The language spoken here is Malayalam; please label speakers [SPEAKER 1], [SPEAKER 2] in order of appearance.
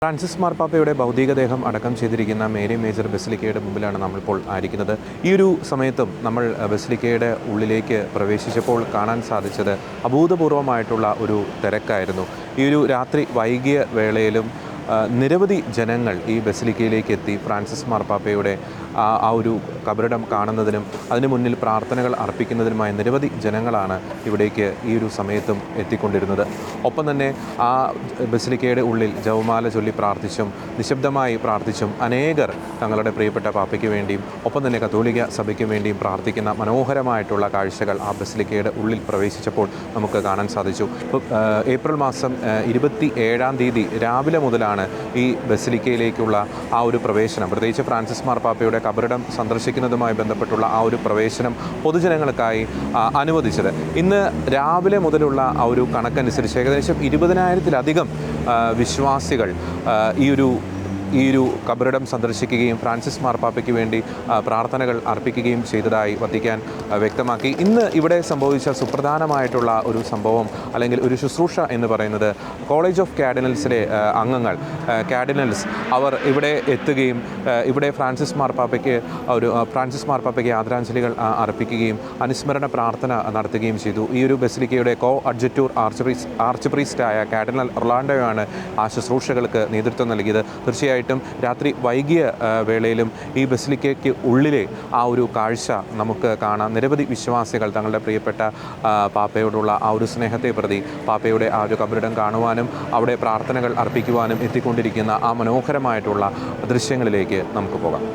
[SPEAKER 1] ഫ്രാൻസിസ് മാർപ്പാപ്പയുടെ ഭൗതികദേഹം അടക്കം ചെയ്തിരിക്കുന്ന മേരി മേജർ ബസിലിക്കയുടെ മുമ്പിലാണ് നമ്മളിപ്പോൾ ആയിരിക്കുന്നത്. ഈ ഒരു സമയത്തും നമ്മൾ ബസിലിക്കയുടെ ഉള്ളിലേക്ക് പ്രവേശിച്ചപ്പോൾ കാണാൻ സാധിച്ചത് അഭൂതപൂർവമായിട്ടുള്ള ഒരു തിരക്കായിരുന്നു. ഈ ഒരു രാത്രി വൈകിയ വേളയിലും നിരവധി ജനങ്ങൾ ഈ ബസിലിക്കയിലേക്ക് എത്തി ഫ്രാൻസിസ് മാർപ്പാപ്പയുടെ ആ ഒരു കബറിടം കാണുന്നതിനും അതിനു മുന്നിൽ പ്രാർത്ഥനകൾ അർപ്പിക്കുന്നതിനുമായി നിരവധി ജനങ്ങളാണ് ഇവിടേക്ക് ഈ ഒരു സമയത്തും എത്തിക്കൊണ്ടിരുന്നത്. ഒപ്പം തന്നെ ആ ബസിലിക്കയുടെ ഉള്ളിൽ ജപമാല ചൊല്ലി പ്രാർത്ഥിച്ചും നിശബ്ദമായി പ്രാർത്ഥിച്ചും അനേകർ തങ്ങളുടെ പ്രിയപ്പെട്ട പാപ്പയ്ക്ക് വേണ്ടിയും ഒപ്പം തന്നെ കത്തോലിക്ക സഭയ്ക്ക് വേണ്ടിയും പ്രാർത്ഥിക്കുന്ന മനോഹരമായിട്ടുള്ള കാഴ്ചകൾ ആ ബസിലിക്കയുടെ ഉള്ളിൽ പ്രവേശിച്ചപ്പോൾ നമുക്ക് കാണാൻ സാധിച്ചു. ഏപ്രിൽ മാസം 27-ാം തീയതി രാവിലെ മുതലാണ് ഈ ബസിലിക്കയിലേക്കുള്ള ആ ഒരു പ്രവേശനം, പ്രത്യേകിച്ച് ഫ്രാൻസിസ് മാർപ്പാപ്പയുടെ കബറിടം സന്ദർശിക്കുന്നതുമായി ബന്ധപ്പെട്ടുള്ള ആ ഒരു പ്രവേശനം പൊതുജനങ്ങൾക്കായി അനുവദിച്ചത്. ഇന്ന് രാവിലെ മുതലുള്ള ആ ഒരു കണക്കനുസരിച്ച് ഏകദേശം 20,000-ത്തിലധികം വിശ്വാസികൾ ഈ ഒരു കബറിടം സന്ദർശിക്കുകയും ഫ്രാൻസിസ് മാർപ്പാപ്പയ്ക്ക് വേണ്ടി പ്രാർത്ഥനകൾ അർപ്പിക്കുകയും ചെയ്തതായി വത്തിക്കാൻ വ്യക്തമാക്കി. ഇന്ന് ഇവിടെ സംഭവിച്ച സുപ്രധാനമായിട്ടുള്ള ഒരു സംഭവം അല്ലെങ്കിൽ ഒരു ശുശ്രൂഷ എന്ന് പറയുന്നത് കോളേജ് ഓഫ് കാർഡിനൽസിലെ അംഗങ്ങൾ കാർഡിനൽസ് അവർ ഇവിടെ എത്തുകയും ഇവിടെ ഫ്രാൻസിസ് മാർപ്പാപ്പയ്ക്ക് ആദരാഞ്ജലികൾ അർപ്പിക്കുകയും അനുസ്മരണ പ്രാർത്ഥന നടത്തുകയും ചെയ്തു. ഈ ഒരു ബസിലിക്കയുടെ അഡ്ജറ്റൂർ ആർച്ച് പ്രീസ്റ്റായ കാർഡിനൽ ഒർലാൻഡോയാണ് ആ ശുശ്രൂഷകൾക്ക് നേതൃത്വം നൽകിയത്. തീർച്ചയായും രാത്രി വൈകിയ വേളയിലും ഈ ബസിലിക്കയ്ക്ക് ഉള്ളിലെ ആ ഒരു കാഴ്ച നമുക്ക് കാണാം. നിരവധി വിശ്വാസികൾ തങ്ങളുടെ പ്രിയപ്പെട്ട പാപ്പയോടുള്ള ആ ഒരു സ്നേഹത്തെ പ്രതി പാപ്പയുടെ ആ ഒരു കബറിടം കാണുവാനും അവിടെ പ്രാർത്ഥനകൾ അർപ്പിക്കുവാനും എത്തിക്കൊണ്ടിരിക്കുന്ന ആ മനോഹരമായിട്ടുള്ള ദൃശ്യങ്ങളിലേക്ക് നമുക്ക് പോകാം.